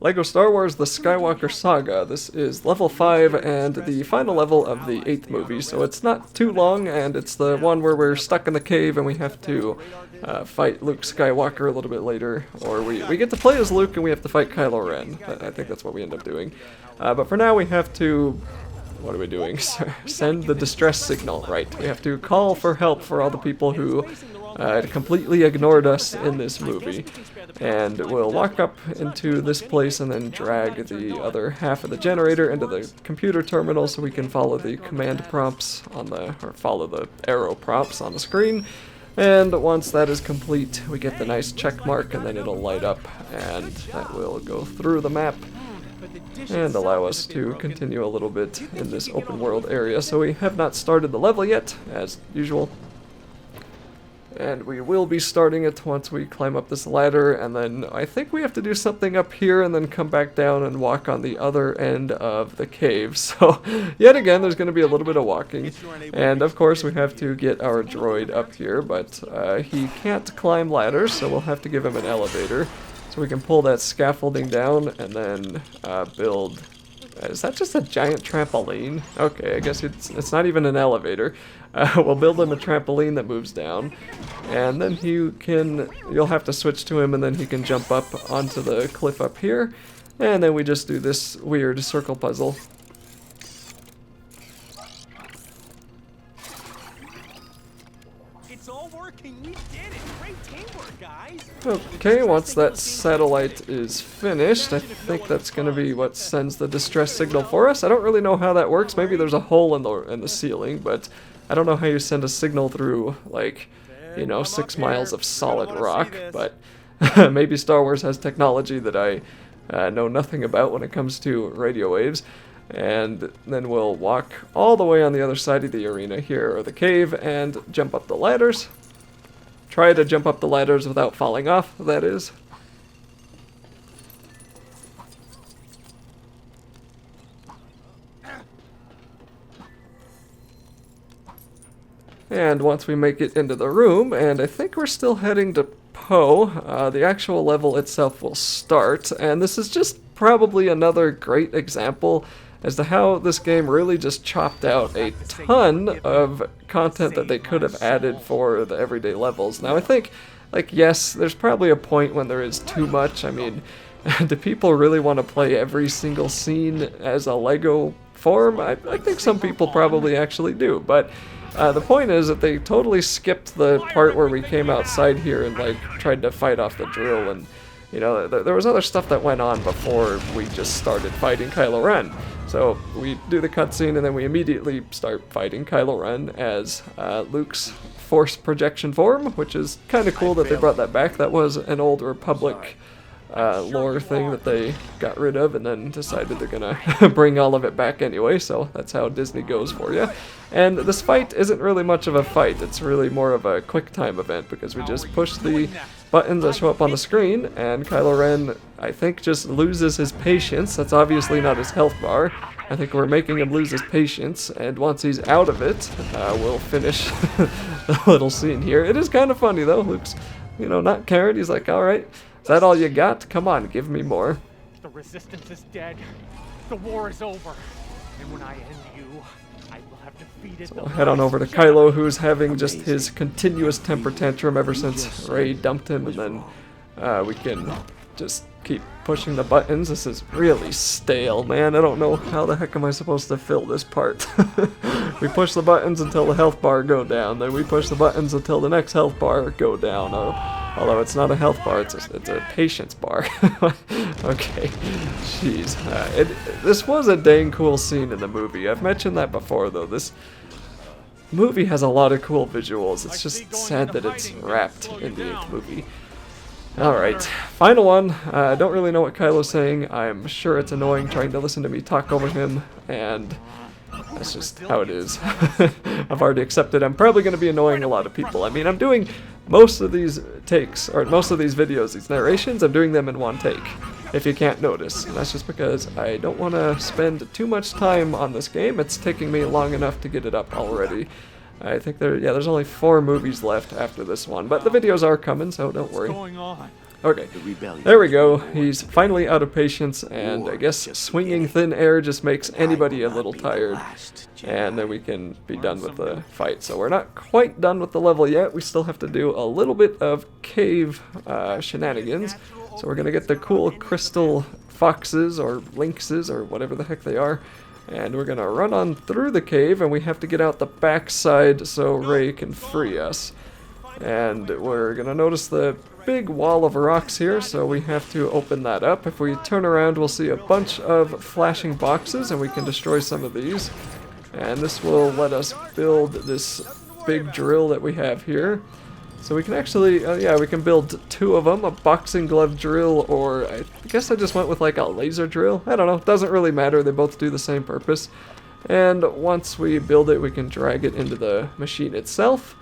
LEGO Star Wars The Skywalker Saga. This is level 5 and the final level of the 8th movie, so it's not too long, and it's the one where we're stuck in the cave and we have to fight Luke Skywalker a little bit later, or we get to play as Luke and we have to fight Kylo Ren. I think that's what we end up doing. But for now we have to... What are we doing? Send the distress signal, right. We have to call for help for all the people who completely ignored us in this movie. And we'll walk up into this place and then drag the other half of the generator into the computer terminal so we can follow the command prompts on the, or follow the arrow prompts on the screen. And once that is complete, we get the nice check mark and then it'll light up and that will go through the map and allow us to continue a little bit in this open world area. So we have not started the level yet, as usual. And we will be starting it once we climb up this ladder, and then I think we have to do something up here and then come back down and walk on the other end of the cave. So, yet again, there's going to be a little bit of walking. And of course, we have to get our droid up here, but he can't climb ladders, so we'll have to give him an elevator. So we can pull that scaffolding down and then build... Is that just a giant trampoline? Okay, I guess it's not even an elevator. We'll build him a trampoline that moves down, and then you'll have to switch to him, and then he can jump up onto the cliff up here, and then we just do this weird circle puzzle. It's all working. We did it. Great teamwork, guys. Okay, once that satellite is finished, I think that's going to be what sends the distress signal for us. I don't really know how that works. Maybe there's a hole in the ceiling, but I don't know how you send a signal through, like, 6 miles of solid rock, but maybe Star Wars has technology that I know nothing about when it comes to radio waves. And then we'll walk all the way on the other side of the arena here, or the cave, and jump up the ladders. Try to jump up the ladders without falling off, that is. And once we make it into the room, and I think we're still heading to Poe, the actual level itself will start, and this is just probably another great example as to how this game really just chopped out a ton of content that they could have added for the everyday levels. Now I think, yes, there's probably a point when there is too much. I mean, do people really want to play every single scene as a Lego form? I think some people probably actually do, but the point is that they totally skipped the part where we came outside here and tried to fight off the drill, and there was other stuff that went on before we just started fighting Kylo Ren. So we do the cutscene and then we immediately start fighting Kylo Ren as Luke's Force projection form, which is kind of cool that they brought that back. That was an old Republic lore thing that they got rid of and then decided they're gonna bring all of it back anyway, so that's how Disney goes for you. And this fight isn't really much of a fight, it's really more of a quick time event because we just push the buttons that show up on the screen, and Kylo Ren, I think, just loses his patience. That's obviously not his health bar. I think we're making him lose his patience, and once he's out of it, we'll finish the little scene here. It is kind of funny though. Luke's, not caring. He's like, alright, is that all you got? Come on, give me more. The Resistance is dead. The war is over. And when I end you, I will have defeated So head on over to Kylo, who's having just his continuous temper tantrum ever since Rey dumped him, and then we can just keep pushing the buttons. This is really stale, man. I don't know how the heck am I supposed to fill this part. We push the buttons until the health bar go down, then we push the buttons until the next health bar go down. Although it's not a health bar, it's a patience bar. Okay, jeez. This was a dang cool scene in the movie. I've mentioned that before, though. This movie has a lot of cool visuals. It's just sad that it's wrapped in the 8th movie. Alright, final one. I don't really know what Kylo's saying. I'm sure it's annoying trying to listen to me talk over him, and that's just how it is. I've already accepted I'm probably going to be annoying a lot of people. I mean, I'm doing most of these takes, or most of these videos, these narrations, I'm doing them in one take, if you can't notice. And that's just because I don't want to spend too much time on this game. It's taking me long enough to get it up already. I think there's only 4 movies left after this one, but the videos are coming, so don't worry. What's going on? Okay, there we go. He's finally out of patience, and I guess swinging thin air just makes anybody a little tired. And then we can be done with the fight. So we're not quite done with the level yet. We still have to do a little bit of cave shenanigans. So we're going to get the cool crystal foxes or lynxes or whatever the heck they are. And we're going to run on through the cave, and we have to get out the backside so Rey can free us. And we're going to notice the big wall of rocks here, so we have to open that up. If we turn around, we'll see a bunch of flashing boxes, and we can destroy some of these. And this will let us build this big drill that we have here. So we can actually, yeah, we can build 2 of them, a boxing glove drill, or I guess I just went with like a laser drill. I don't know, doesn't really matter, they both do the same purpose. And once we build it, we can drag it into the machine itself.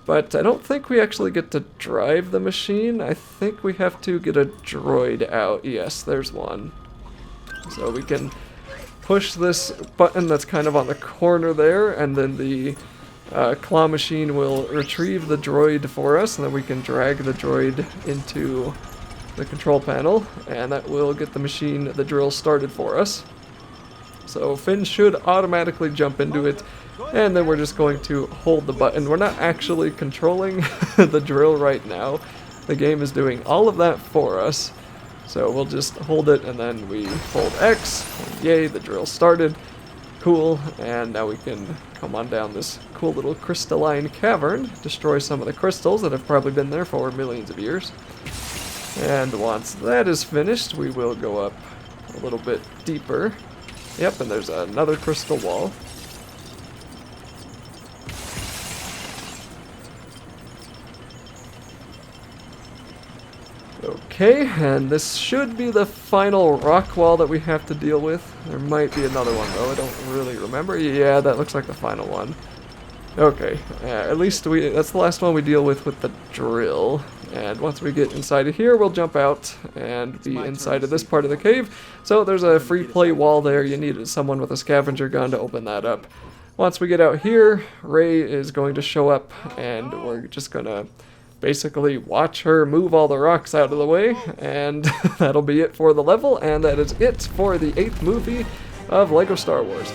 But I don't think we actually get to drive the machine. I think we have to get a droid out. Yes, there's one. So we can push this button that's kind of on the corner there, and then the claw machine will retrieve the droid for us, and then we can drag the droid into the control panel, and that will get the machine, the drill, started for us. So Finn should automatically jump into it, and then we're just going to hold the button. We're not actually controlling the drill right now. The game is doing all of that for us. So we'll just hold it, and then we hold X. And yay, the drill started. Cool, and now we can come on down this cool little crystalline cavern, destroy some of the crystals that have probably been there for millions of years. And once that is finished, we will go up a little bit deeper. Yep, and there's another crystal wall. Okay, and this should be the final rock wall that we have to deal with. There might be another one though, I don't really remember. Yeah, that looks like the final one. Okay, at least that's the last one we deal with the drill. And once we get inside of here, we'll jump out and be inside of this part of the cave. So there's a free play wall there. You need someone with a scavenger gun to open that up. Once we get out here, Rey is going to show up, and we're just gonna basically watch her move all the rocks out of the way, and that'll be it for the level, and that is it for the 8th movie of LEGO Star Wars.